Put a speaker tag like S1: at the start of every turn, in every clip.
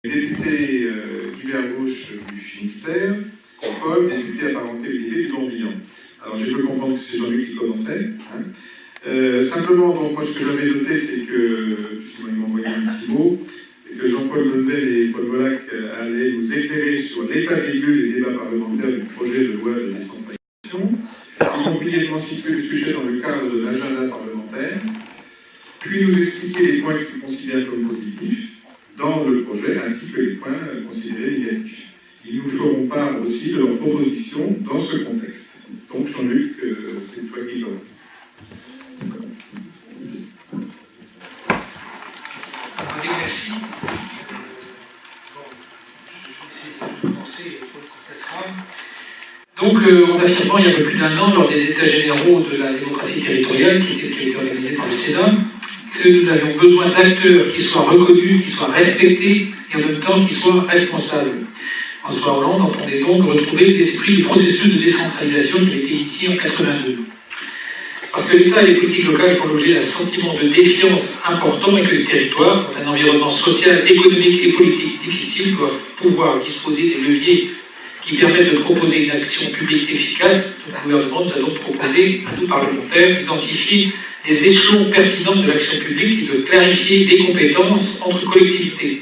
S1: Député d'hiver gauche du Finistère, Paul, député apparenté UDP du Morbihan. Alors j'ai pu comprendre que c'est Jean-Luc qui commençait. Simplement, donc, moi ce que j'avais noté, c'est que, sinon ils m'ont envoyé un petit mot, et que Jean-Paul Bonnevel et Paul Molac allaient nous éclairer sur l'état des lieux des débats parlementaires du projet de loi de décentralisation. Ils ont brièvement situé le sujet dans le cadre de l'agenda parlementaire, puis nous expliquer les points qu'ils considèrent comme positifs dans le projet, ainsi que les points considérés négatifs. Ils nous feront part aussi de leurs propositions dans ce contexte. Donc Jean-Luc, c'est toi qui commence.
S2: Merci. Bon, je vais essayer de commencer complètement. Donc, en affirmant il y a un peu plus d'un an, lors des États généraux de la démocratie territoriale, qui a été organisé par le Sénat, que nous avions besoin d'acteurs qui soient reconnus, qui soient respectés, et en même temps qui soient responsables. François Hollande entendait donc retrouver l'esprit du processus de décentralisation qui avait été initié en 1982. Parce que l'État et les politiques locales font l'objet d'un sentiment de défiance important et que les territoires, dans un environnement social, économique et politique difficile, doivent pouvoir disposer des leviers qui permettent de proposer une action publique efficace. Le gouvernement nous a donc proposé, à nous parlementaires, d'identifier les échelons pertinents de l'action publique et de clarifier les compétences entre collectivités.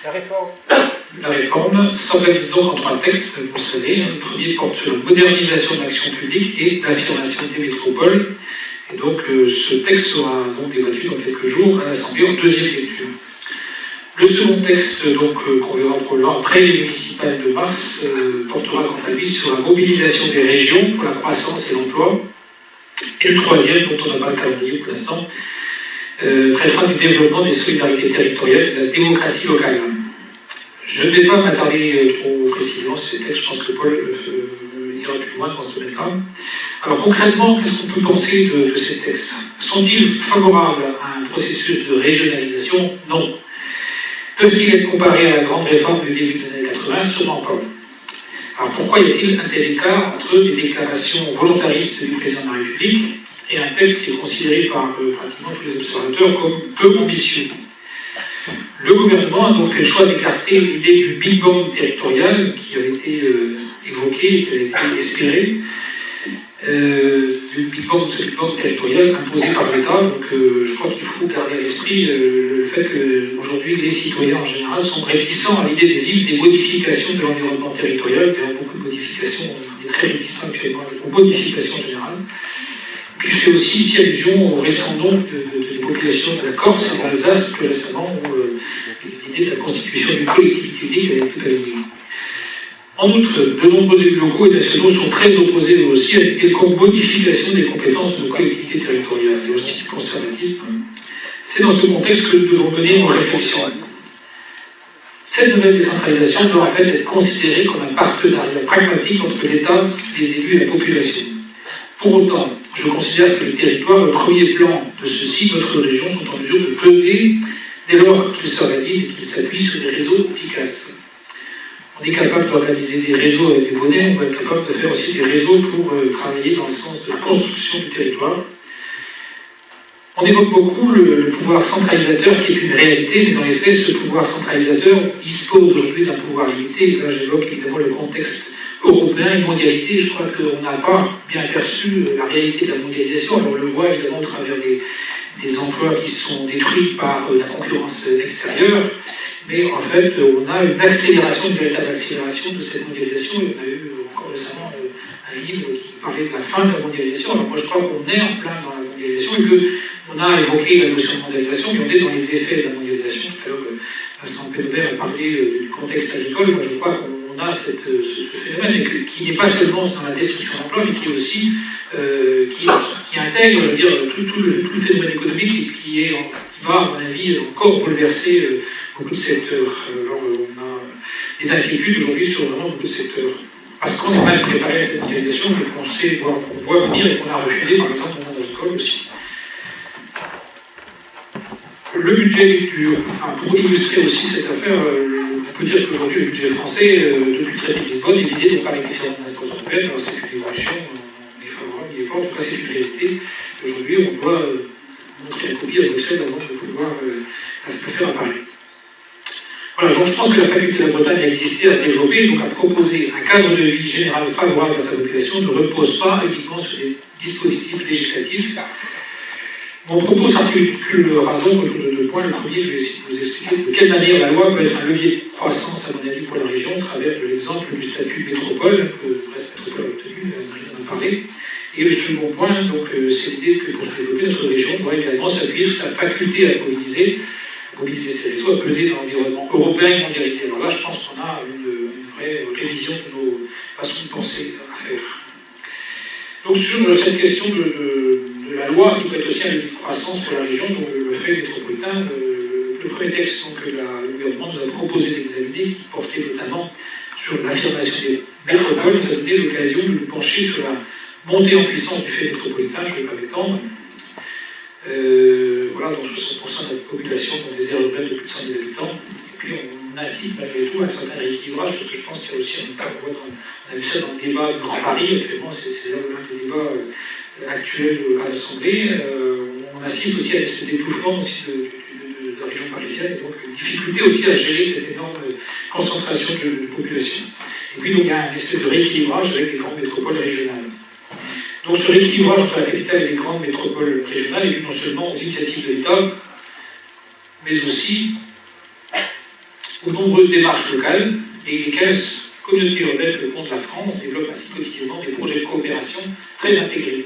S2: La réforme s'organise donc en 3 textes, vous le savez. Le premier porte sur la modernisation de l'action publique et l'affirmation des métropoles. Et donc ce texte sera donc débattu dans quelques jours à l'Assemblée en 2e lecture. Le second texte, qu'on verra probablement après les municipales de mars, portera quant à lui sur la mobilisation des régions pour la croissance et l'emploi. Et le troisième, dont on n'a pas le calendrier pour l'instant, traitera du développement des solidarités territoriales et de la démocratie locale. Je ne vais pas m'attarder trop précisément sur ces textes, je pense que Paul ira plus loin dans ce domaine-là. Alors concrètement, qu'est-ce qu'on peut penser de ces textes? Sont-ils favorables à un processus de régionalisation? Non. Peuvent-ils être comparés à la grande réforme du début des années 80? Sûrement pas. Alors pourquoi y a-t-il un tel écart entre des déclarations volontaristes du président de la République et un texte qui est considéré par pratiquement tous les observateurs comme peu ambitieux? Le gouvernement a donc fait le choix d'écarter l'idée du Big Bang territorial qui avait été évoquée et qui avait été espérée, du Big Bang territorial imposé par l'État. Donc je crois qu'il faut garder à l'esprit le fait qu'aujourd'hui les citoyens en général sont réticents à l'idée de vivre des modifications de l'environnement territorial. Il y a beaucoup de modifications, on est très réticents actuellement aux modifications générales. Puis je fais aussi ici allusion au récent nombre des populations de la Corse et de l'Alsace, plus récemment, où l'idée de la constitution d'une collectivité unique a été balayée. En outre, de nombreux élus locaux et nationaux sont très opposés eux aussi à une quelconque modification des compétences de nos collectivités territoriales. Il y a aussi du conservatisme. C'est dans ce contexte que nous devons mener nos réflexions. Cette nouvelle décentralisation doit en fait être considérée comme un partenariat pragmatique entre l'État, les élus et la population. Pour autant, je considère que les territoires, au premier plan de ceux-ci, notre région, sont en mesure de peser dès lors qu'ils s'organisent et qu'ils s'appuient sur des réseaux efficaces. On est capable d'organiser des réseaux avec des bonnets, on va être capable de faire aussi des réseaux pour travailler dans le sens de la construction du territoire. On évoque beaucoup le pouvoir centralisateur qui est une réalité, mais dans les faits, ce pouvoir centralisateur dispose aujourd'hui d'un pouvoir limité. Et là, j'évoque évidemment le contexte européen et mondialisé. Je crois qu'on n'a pas bien perçu la réalité de la mondialisation. Alors on le voit évidemment au travers des emplois qui sont détruits par la concurrence extérieure, mais en fait on a une accélération, une véritable accélération de cette mondialisation. Et on a eu encore récemment un livre qui parlait de la fin de la mondialisation. Alors moi je crois qu'on est en plein dans la mondialisation et qu'on a évoqué la notion de mondialisation, mais on est dans les effets de la mondialisation. Tout à l'heure Vincent Pénobert a parlé du contexte agricole. Moi je crois qu'on a ce phénomène et qui n'est pas seulement dans la destruction d'emplois, mais qui est aussi qui intègre, je veux dire, tout le phénomène économique et qui va, à mon avis, encore bouleverser beaucoup de secteurs. Alors on a des inquiétudes aujourd'hui sur vraiment beaucoup de secteurs. Parce qu'on est mal préparé à cette mondialisation, mais qu'on sait, qu'on voit venir et qu'on a refusé, par exemple, au monde agricole aussi. Le budget, pour illustrer aussi cette affaire, on peut dire qu'aujourd'hui, le budget français, depuis le traité de Lisbonne, est visé par les différentes instances européennes. Alors c'est une évolution, on est favorable, il n'est pas, en tout cas c'est une réalité. Aujourd'hui, on doit montrer la copie à Bruxelles avant de pouvoir le faire apparaître. Voilà, donc je pense que la faculté de la Bretagne a existé, à se développer, donc à proposer un cadre de vie général favorable à sa population ne repose pas uniquement sur des dispositifs législatifs. Mon propos s'articulera donc autour de 2 points. Le premier, je vais essayer de vous expliquer de quelle manière la loi peut être un levier de croissance, à mon avis, pour la région, au travers de l'exemple du statut de métropole, que le reste métropole a obtenu, on en a parlé. Et le second point, donc, c'est l'idée que pour se développer, notre région doit également s'appuyer sur sa faculté à se mobiliser ses réseaux, à peser dans l'environnement européen et mondialisé. Alors là, je pense qu'on a une vraie révision de nos façons de penser à faire. Donc sur cette question de la loi, qui peut être aussi un levier de croissance pour la région, donc le fait métropolitain, le premier texte donc, que le gouvernement nous a proposé d'examiner, qui portait notamment sur l'affirmation des métropoles, nous a donné l'occasion de nous pencher sur la montée en puissance du fait métropolitain. Je ne vais pas m'étendre. Voilà, donc 60% de la population dans des aires urbaines de plus de 100 000 habitants. Et puis on assiste malgré tout à un certain rééquilibrage, parce que je pense qu'il y a aussi un cas, on a vu ça dans le débat du Grand Paris, actuellement c'est l'un des débats actuels à l'Assemblée. On assiste aussi à une espèce d'étouffement aussi de la région parisienne, et donc une difficulté aussi à gérer cette énorme concentration de population. Et puis donc il y a un espèce de rééquilibrage avec les grandes métropoles régionales. Donc ce rééquilibrage entre la capitale et les grandes métropoles régionales est dû non seulement aux initiatives de l'État, mais aussi aux nombreuses démarches locales, et les 15 communautés urbaines que compte la France développent ainsi quotidiennement des projets de coopération très intégrés.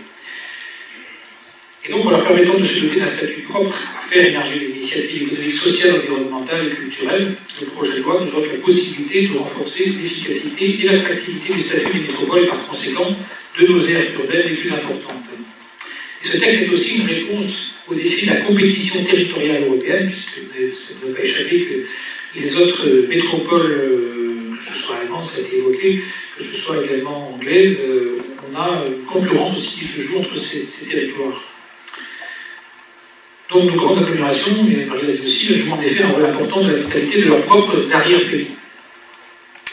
S2: Et donc en leur permettant de se doter d'un statut propre à faire émerger des initiatives économiques, sociales, environnementales et culturelles, le projet de loi nous offre la possibilité de renforcer l'efficacité et l'attractivité du statut des métropoles et par conséquent de nos aires urbaines les plus importantes. Et ce texte est aussi une réponse au défi de la compétition territoriale européenne, puisque ça ne doit pas échapper que les autres métropoles, que ce soit allemandes, ça a été évoqué, que ce soit également anglaises, on a une concurrence aussi qui se joue entre ces territoires. Donc nos grandes agglomérations, et Marie l'a dit aussi, jouent en effet un rôle important de la vitalité de leurs propres arrière-pays.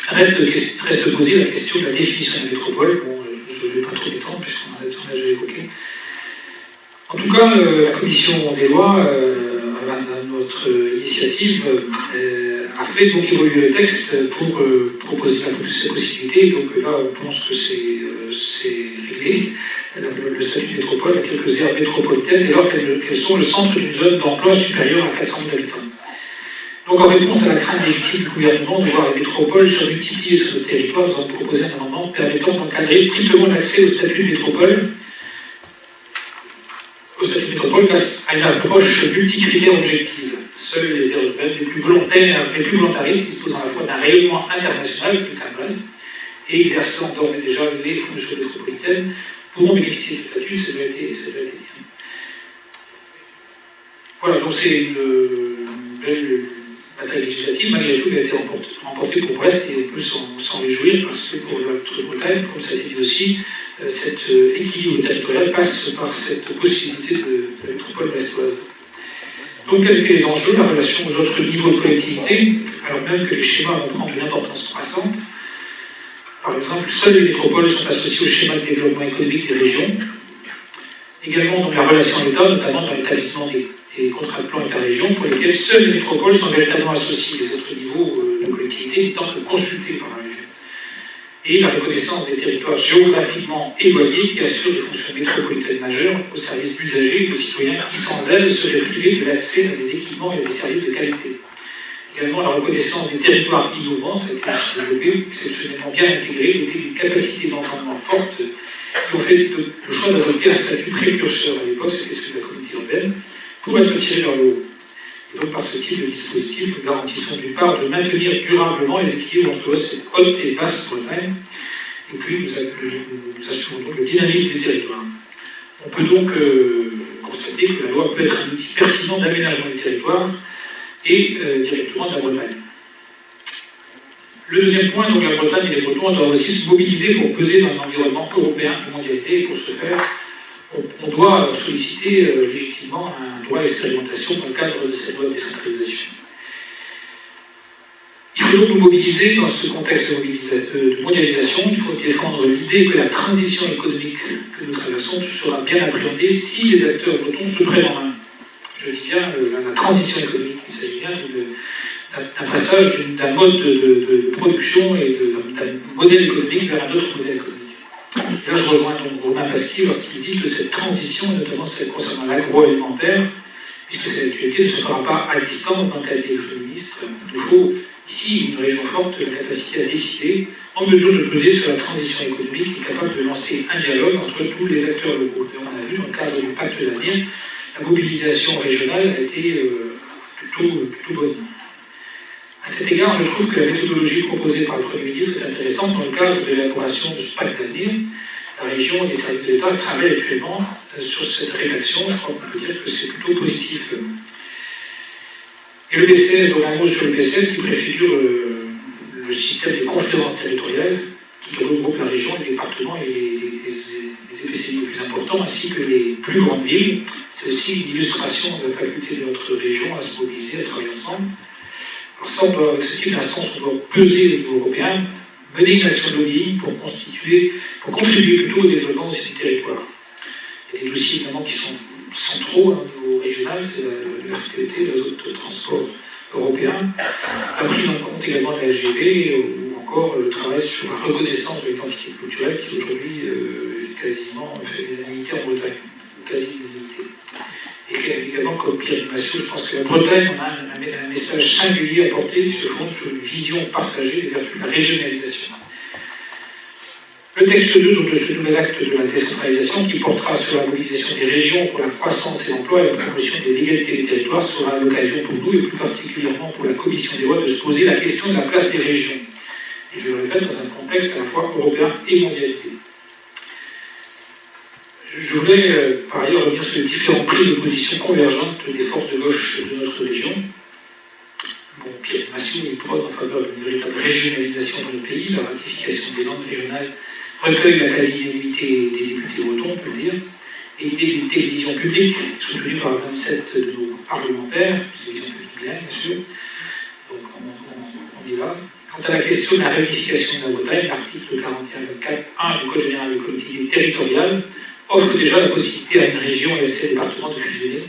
S2: Reste posée la question de la définition de la métropole. Bon, je ne vais pas trop m'étendre puisqu'on a déjà évoqué. En tout cas, la commission des lois, à notre initiative, a fait donc évoluer le texte pour proposer un peu plus ces possibilités. Donc là, on pense que c'est réglé. Le statut de métropole à quelques aires métropolitaines, dès lors qu'elles sont le centre d'une zone d'emploi supérieure à 400 000 habitants. Donc en réponse à la crainte légitime du gouvernement de voir les métropoles se multiplier sur le territoire, nous avons proposé un amendement permettant d'encadrer strictement l'accès au statut de métropole grâce à une approche multicritère objective. Seules les aires urbaines les plus volontaristes, disposant à la fois d'un rayonnement international, c'est le cas de Brest, et exerçant d'ores et déjà les fonctions métropolitaines, pourront bénéficier de ce statut, ça doit être dit. Voilà, donc c'est une belle bataille législative, malgré tout, qui a été remportée pour Brest, et on peut s'en réjouir, parce que pour notre Bretagne, comme ça a été dit aussi, cet équilibre territorial passe par cette possibilité de métropole brestoise. Donc, quels étaient les enjeux? La relation aux autres niveaux de collectivité, alors même que les schémas vont prendre une importance croissante. Par exemple, seules les métropoles sont associées au schéma de développement économique des régions. Également, donc, la relation à l'État, notamment dans l'établissement des contrats de plan État-région, pour lesquels seules les métropoles sont véritablement associées, les autres niveaux de collectivité n'étant que consultés par la région. Et la reconnaissance des territoires géographiquement éloignés qui assurent des fonctions métropolitaines majeures au service d'usagers et de citoyens qui, sans elles, seraient privés de l'accès à des équipements et à des services de qualité. Également la reconnaissance des territoires innovants, ça a été développé, exceptionnellement bien intégrés, dotés d'une capacité d'entendement forte, qui ont fait le choix d'adopter un statut précurseur. À l'époque, c'était celui de la communauté urbaine, pour être tiré vers le haut. Et donc, par ce type de dispositif, nous garantissons d'une part de maintenir durablement les équilibres entre haute et basse Bretagne, et puis nous assurons donc le dynamisme des territoires. On peut donc constater que la loi peut être un outil pertinent d'aménagement du territoire et directement de la Bretagne. Le deuxième point, donc la Bretagne et les Bretons doivent aussi se mobiliser pour peser dans un environnement européen et mondialisé, et pour ce faire, on doit solliciter légitimement un droit à l'expérimentation dans le cadre de cette loi de décentralisation. Il faut donc nous mobiliser dans ce contexte de mondialisation. Il faut défendre l'idée que la transition économique que nous traversons sera bien appréhendée si les acteurs bretons se prennent en main. Je dis bien la transition économique, il s'agit bien d'un passage d'un mode de production et d'un modèle économique vers un autre modèle économique. Et là, je rejoins donc Romain Pasquier lorsqu'il dit que cette transition, notamment celle concernant l'agroalimentaire, puisque cette actualité ne se fera pas à distance dans le cadre des économistes, il nous faut ici une région forte, la capacité à décider, en mesure de peser sur la transition économique et capable de lancer un dialogue entre tous les acteurs locaux. Et on a vu dans le cadre du pacte d'avenir, la mobilisation régionale a été plutôt bonne. À cet égard, je trouve que la méthodologie proposée par le Premier ministre est intéressante dans le cadre de l'élaboration de ce pacte d'avenir. La région et les services de l'État travaillent actuellement sur cette rédaction. Je crois qu'on peut dire que c'est plutôt positif. Et le PCS, donc un mot sur le PCS qui préfigure le système des conférences territoriales qui regroupe la région, les départements et les EPCI les plus importants, ainsi que les plus grandes villes. C'est aussi une illustration de la faculté de notre région à se mobiliser, à travailler ensemble. Alors ça, avec ce type d'instance, on doit peser au niveau européen, mener une action de lobbying pour contribuer plutôt au développement aussi du territoire. Il y a des dossiers évidemment qui sont centraux au niveau régional, c'est le RTET, le réseau de transport européen, la prise en compte également de la LGV, ou encore le travail sur la reconnaissance de l'identité culturelle qui aujourd'hui est quasiment fait l'unanimité en Bretagne, quasi l'unanimité. Et également, comme Pierre Massiot, je pense que la Bretagne on a un message singulier à porter qui se fonde sur une vision partagée des vertus de la régionalisation. Le texte 2 donc, de ce nouvel acte de la décentralisation qui portera sur la mobilisation des régions pour la croissance et l'emploi et la promotion de l'égalité des territoires sera l'occasion pour nous et plus particulièrement pour la Commission des lois de se poser la question de la place des régions. Et je le répète, dans un contexte à la fois européen et mondialisé. Je voulais par ailleurs revenir sur les différentes prises de position convergentes des forces de gauche de notre région. Bon, Pierre Massiot il prône en faveur d'une véritable régionalisation dans le pays, la ratification des langues régionales recueille la quasi-unanimité des députés bretons, on peut le dire, et l'idée d'une télévision publique soutenue par 27 de nos parlementaires, télévision publique bien sûr, donc on est là. Quant à la question de la réunification de la Bretagne, l'article 41.4.1 du Code général des collectivités territoriales offre déjà la possibilité à une région et à ses départements de fusionner.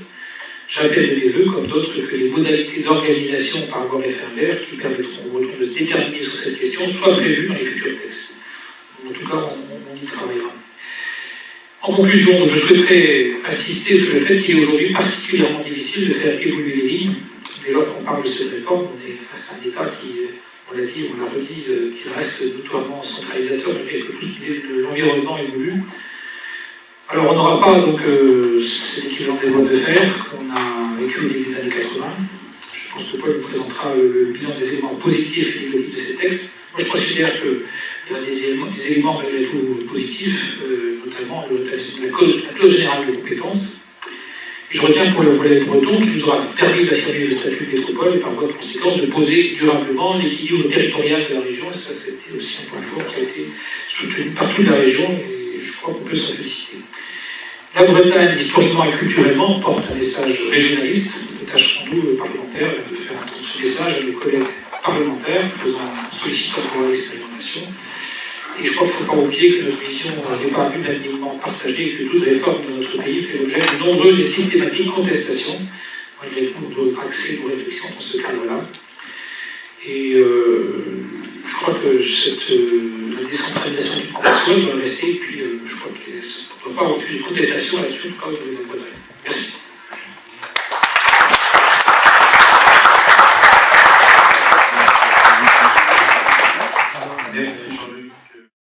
S2: J'appelle de mes voeux, comme d'autres, que les modalités d'organisation par voie référendaire qui permettront aux Bretons de se déterminer sur cette question soient prévues dans les futurs textes. En tout cas, on y travaillera. En conclusion, je souhaiterais insister sur le fait qu'il est aujourd'hui particulièrement difficile de faire évoluer les lignes. Dès lors qu'on parle de cette réforme, on est face à un État qui, on l'a dit, on l'a redit, qui reste notoirement centralisateur, malgré que tout l'environnement évolue. Alors on n'aura pas, donc, c'est l'équivalent des lois de fer qu'on a vécu au début des années 80. Je pense que Paul nous présentera le bilan des éléments positifs et négatifs de ces textes. Moi je considère qu'il y a des éléments malgré tout positifs, notamment le rétablissement de la clause générale de compétences. Et je retiens pour le volet breton qui nous aura permis d'affirmer le statut de métropole et par voie de conséquence de poser durablement l'équilibre territorial de la région. Et ça, c'était aussi un point fort qui a été soutenu par toute la région et je crois qu'on peut s'en féliciter. La Bretagne, historiquement et culturellement, porte un message régionaliste. Nous tâcherons-nous, parlementaires, de faire entendre ce message à nos collègues parlementaires, sollicitant pour l'expérimentation. Et je crois qu'il ne faut pas oublier que notre vision n'est pas unanimement partagée et que toute réforme de notre pays fait l'objet de nombreuses et systématiques contestations. Malgré tout, on doit axer nos réflexions dans ce cadre-là. Et je crois que la décentralisation du professionnel doit rester, et puis je crois qu'il ne doit pas avoir de contestation là-dessus, en tout cas au niveau de la Bretagne. Merci.
S1: Merci.